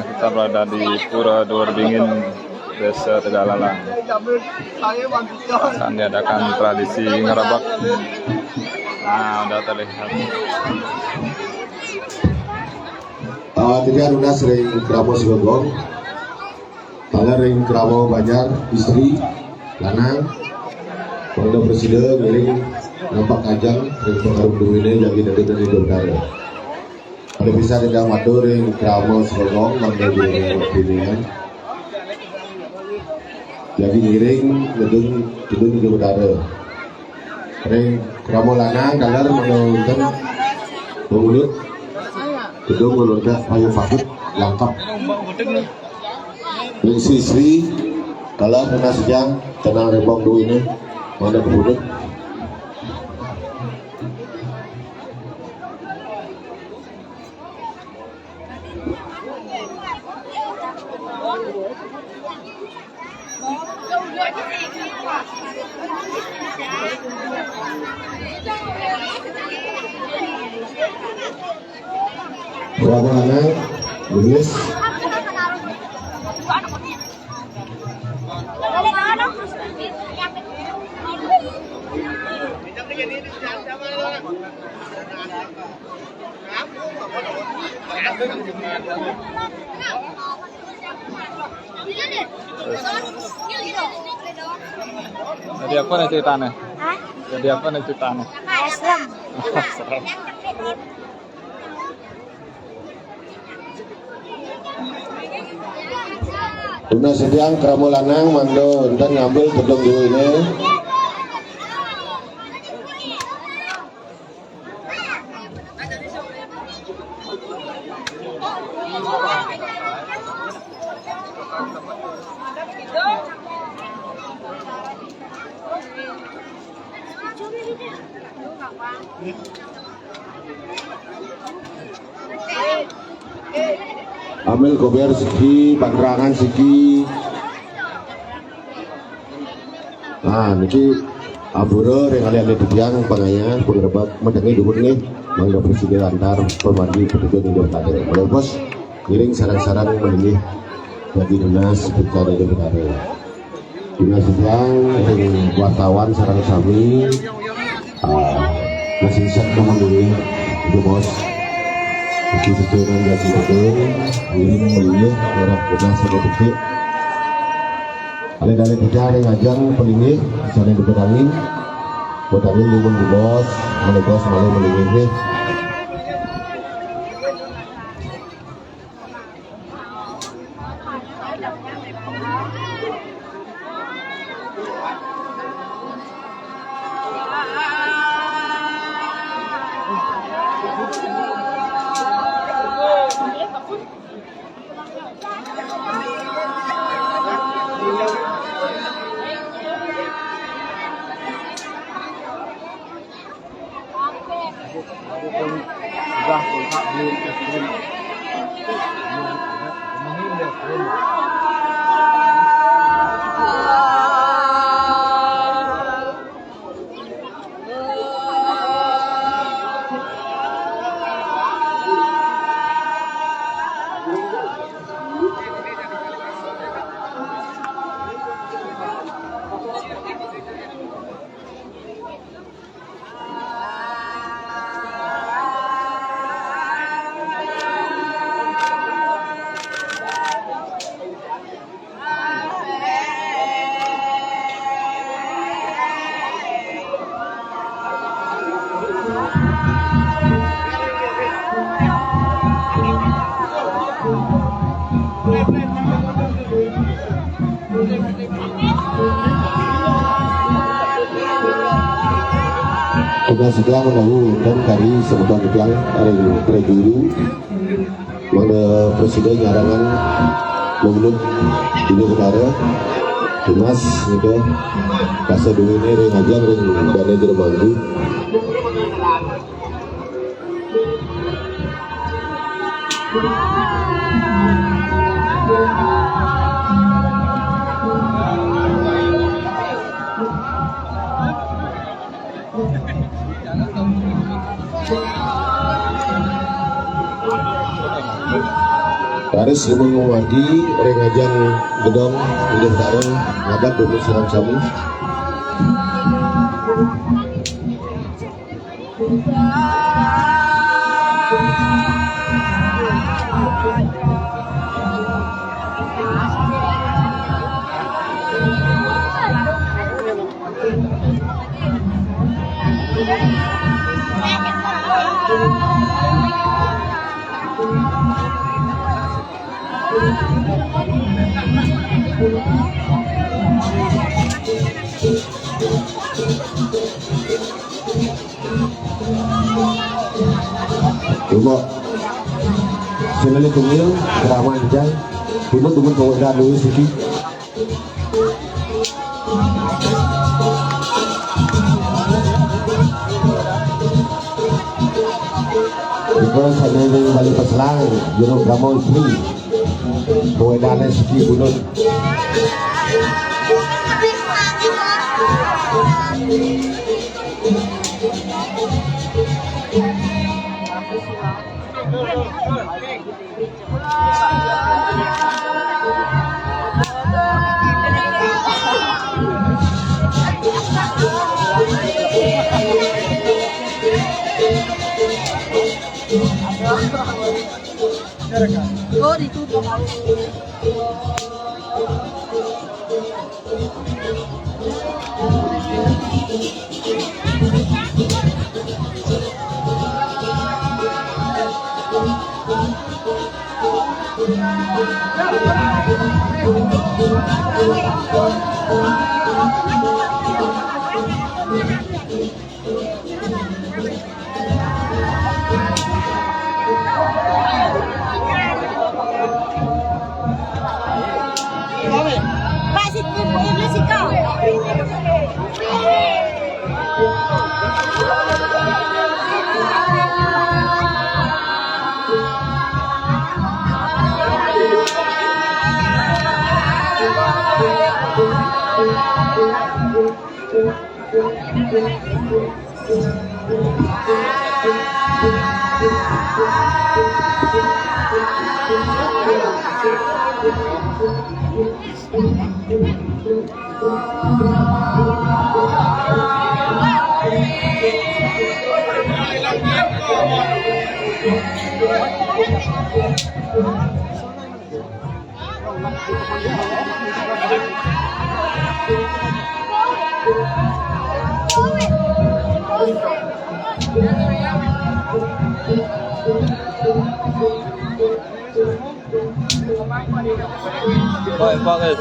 Kita berada di Pura Durbingin, Desa Tegalalang. Akan diadakan tradisi ngerabak. Nah, udah terlihat. Tiga lunas ring Kramo Sigogong, pada ring Kramo Banjar, istri, lanang, Bangga Presiden, miring nampak ajang, ring pengaruh duwine jadi dari dokter. Ada bisa tidak matur ring Kramo Sigogong, Bangga Presiden. Jadi miring gedung di udara. Ring Kramo lanang dalar menurunkan pengulut. Gedung meloncat payu fakut lengkap. Sri dalam kena sejang tenang rembong dua ini mana berbudak. Berapa anak, Inggris. Jadi apa nih ceritanya? Jadi apa nih ceritanya? Serem. Serem. Tuna sediang Kramo lanang mando dan ngambil gedung dulu ini. Ambil gober siki, panerangan siki. Nah, niki aburo yang kalian lihat tiang pengaya pengerebat mendengi dulu nih, Bangga Presiden antar pemergi petugas Indo Kader. Mulai bos, kiring sarang-sarang mendengi bagi dinas seputar Indo Kader. Dinas tiang wartawan sarang sami, masih set mendengi itu bos. Di sesuai gaji gedung, ini melihat orang benar seperti ada tiga yang ngajang pelingih, sana dibedangin, bedangin limun di bos, malah bos malah melingihnya. Kita sedang menunggu dan kari sebentar yang dari prejuru mana presiden nyarangan menurut ini negara dinas itu kasih duit ini ring aja ring dana jermandu. Terus menguadi rengajan gedong hidup dareng ngabat dulu siram sabu. Tunggu, senang tunggu, keramat aja. Tunggu kau dah dulu sikit. Tunggu saya yang balik peselang, juru kamu istri. Kau dah ada sikit bulan. Oh, ditutup. Pak, situ boleh sih kau. Bagus.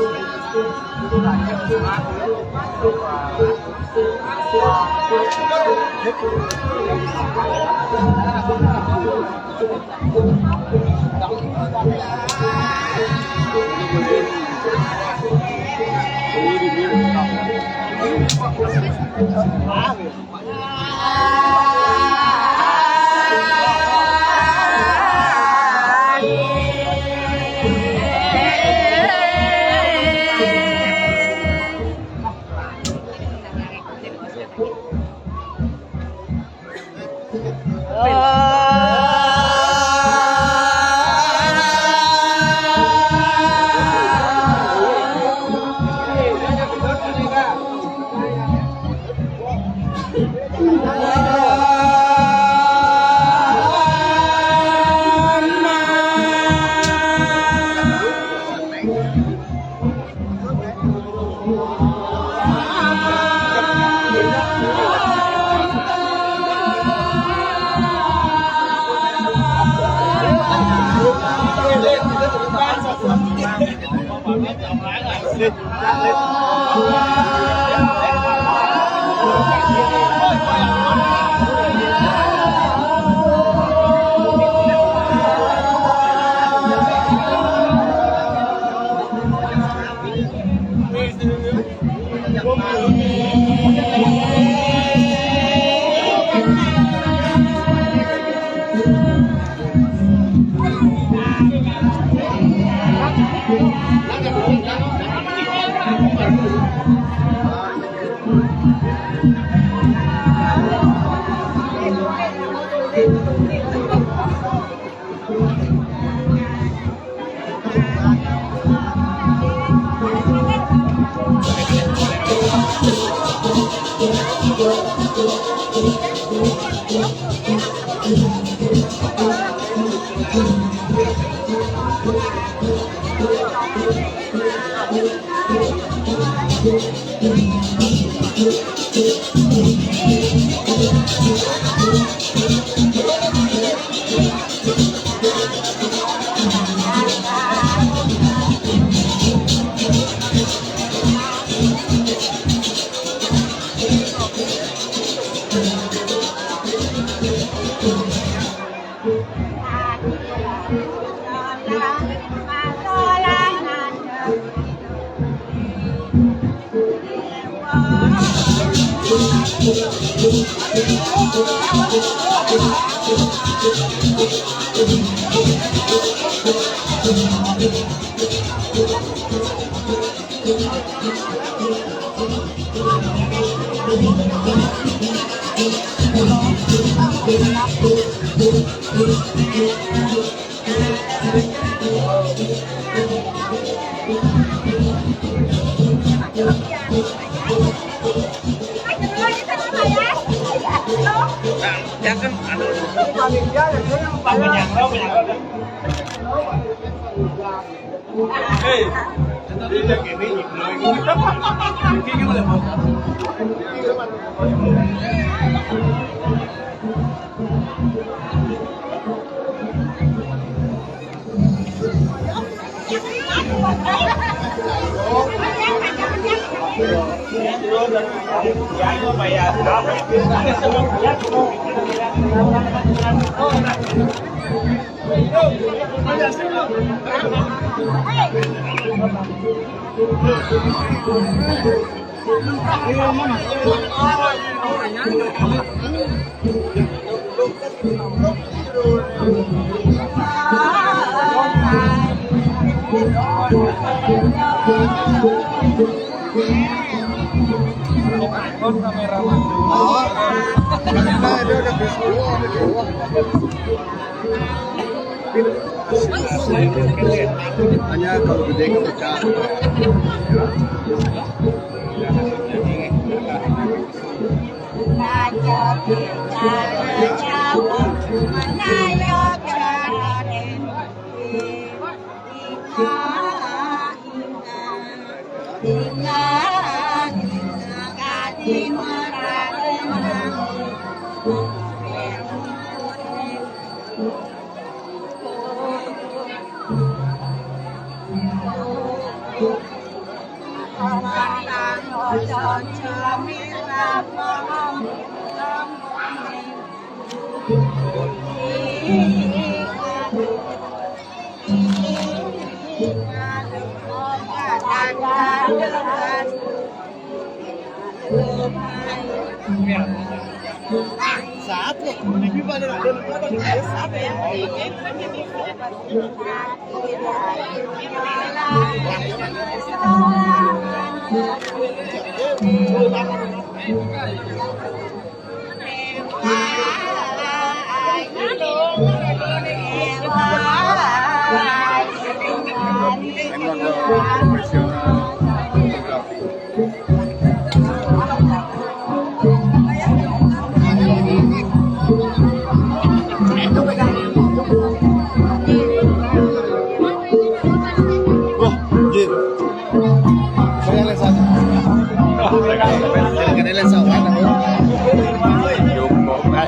Hanya kalau gede kepecah.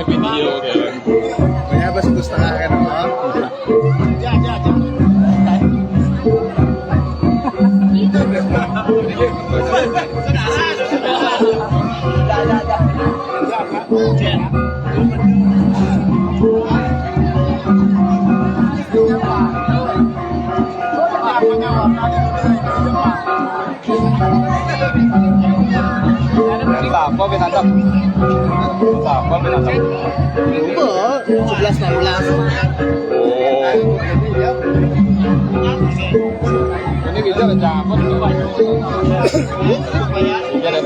Video kayaknya. Kayaknya pas 1,5 kan. Apa binatang? Apa binatang? 11-16. Oh. Ini bisa kecampur tuh Pak. Iya deh.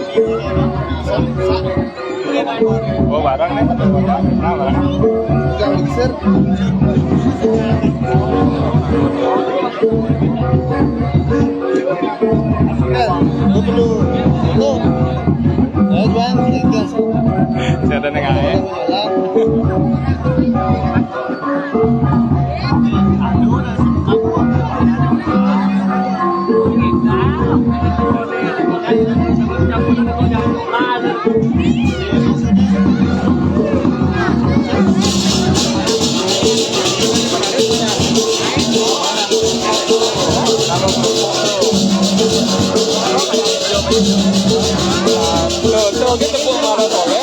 Oh barang nih, nah barang. Enggak mixer. Saya ada nengahin. Tuh gitu po mga tole.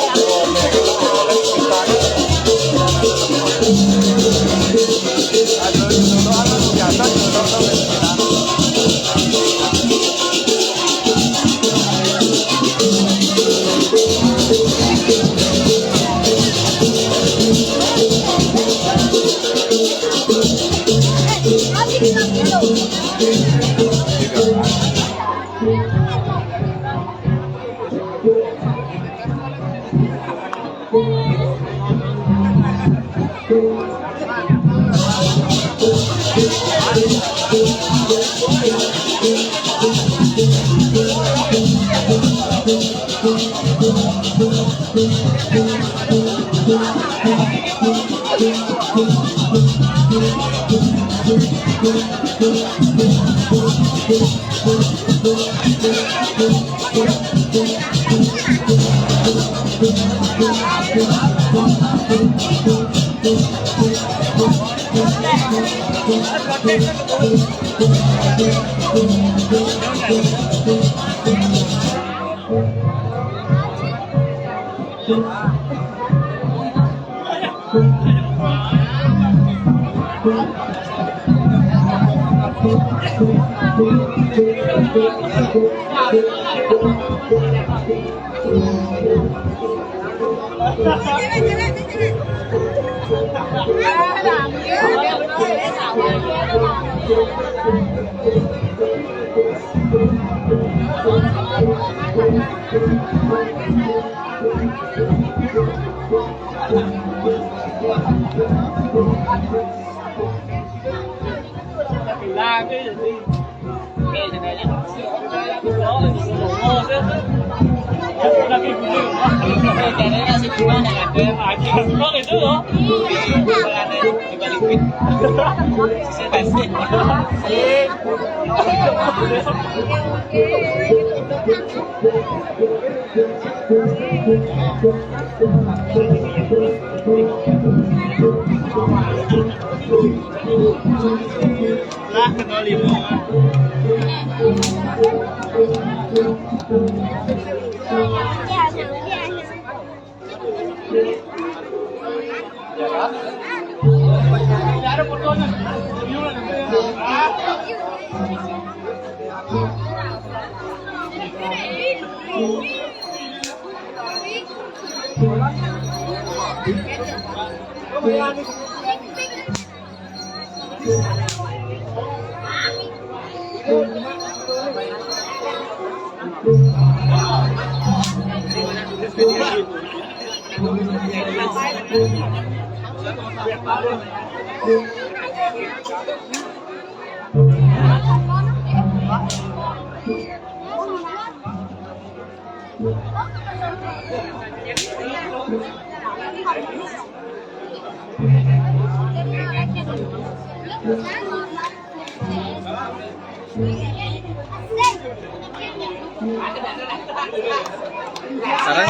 Saran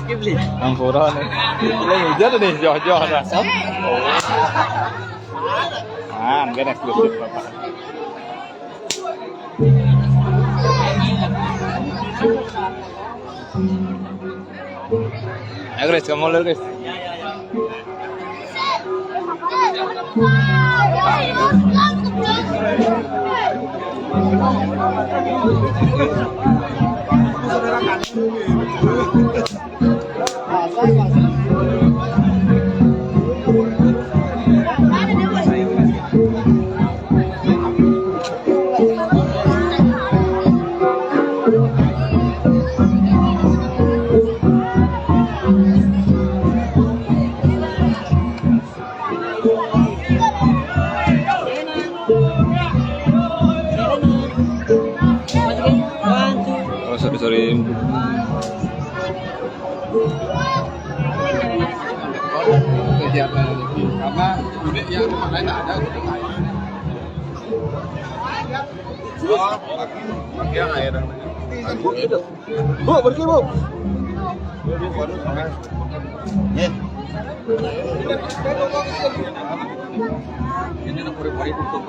Skibli. Ang pura nih. Ini hujan nih, jauh-jauh rasam. Ah, enggak eksklusif Bapak. Ayo guys, kamu lihat guys. Oh, sorry. Kegiatan karena unit yang lain tak ada. Yang air. Bu, bersih bu. Ya. Ini nak puri-puri tutup.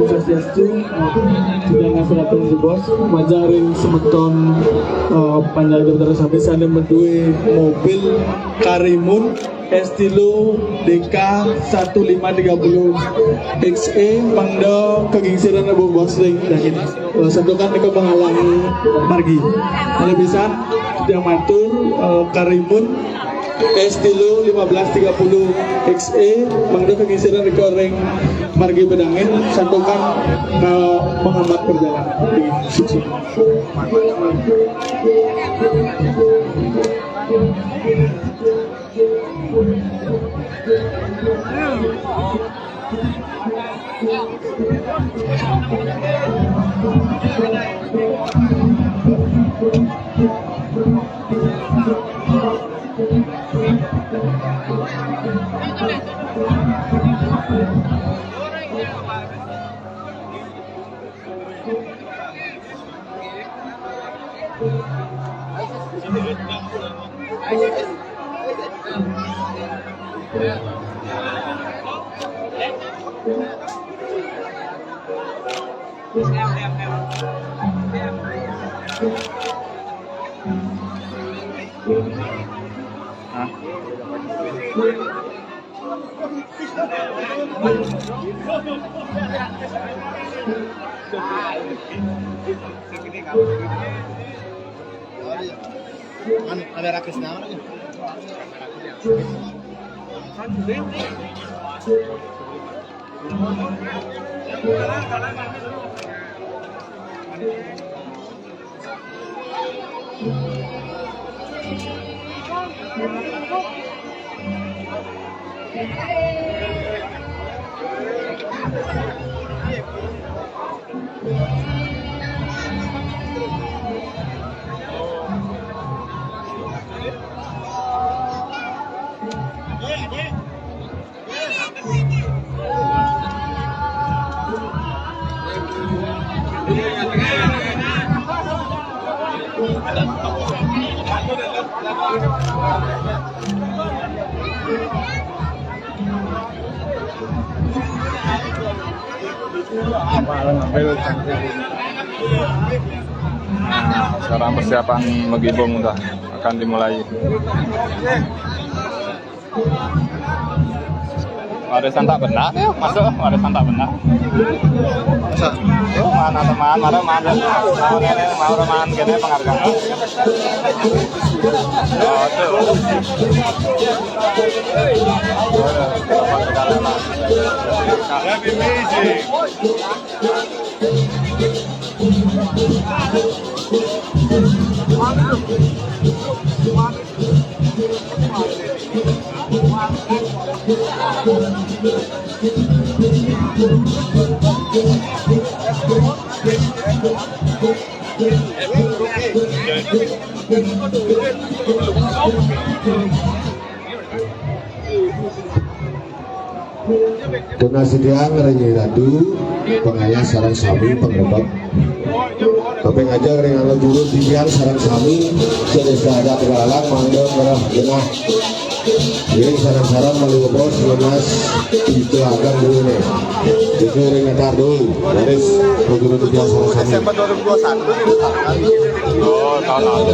Swastiastu, tidak ngasih bos, majaring semeton panjang daftar sampai sana berdua mobil Karimun Estilo DK 1530 XE Pangda kegingsiran Abu Bosling dan ini sentukan ke menghalangi margi. Ada bisa tidak matur Karimun Estilo 1530 XE Pangda kegingsiran rekoreng margi bedangin sentukan ke menghambat perjalanan. Suci. Ada rakyat nama lagi. Nah, sekarang persiapan Megibong udah akan dimulai. Warisan tak benar ya, masuk warisan tak benar. Oh, mana teman, mana mau teman gini penghargaan. Oh, tuh. Donasi tiang renyi radu pengayah sarang sami pengrebek tapi ngajak dengan juru tiang sarang sami sedesa ada tegalalang mangga merah jenah ini sarang-sarang melalui bos lemas itu akan dulu nih itu ring ngetar dulu dari juru tiang sarang sami Oh, tahun lalu.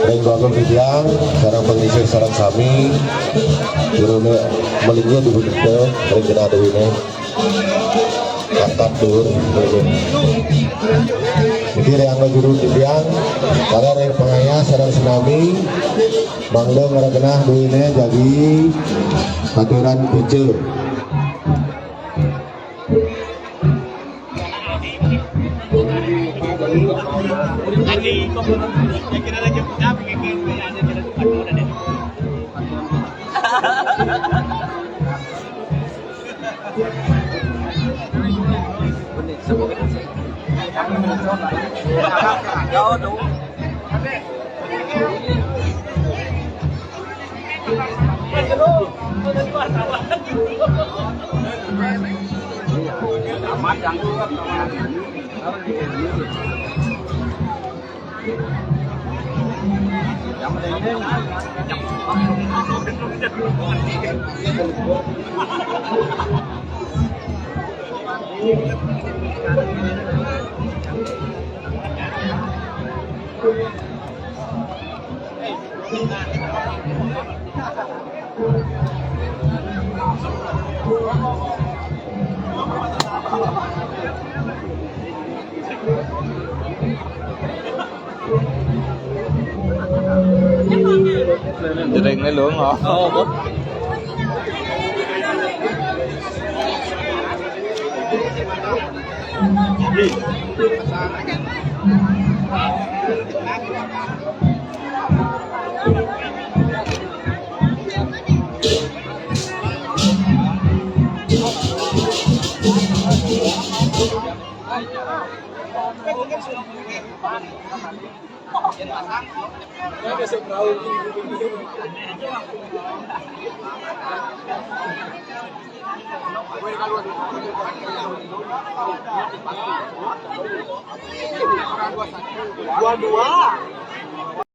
ring bagong tiang sarang pengisi sarang sami juru melingnya di butuh ring kena ada ini kata tur jadi yang juru tiang pada ring pengayah sarang tsunami bangda ngaragenah duine jadi aturan kecil Jering này lớn hả? Dua-dua.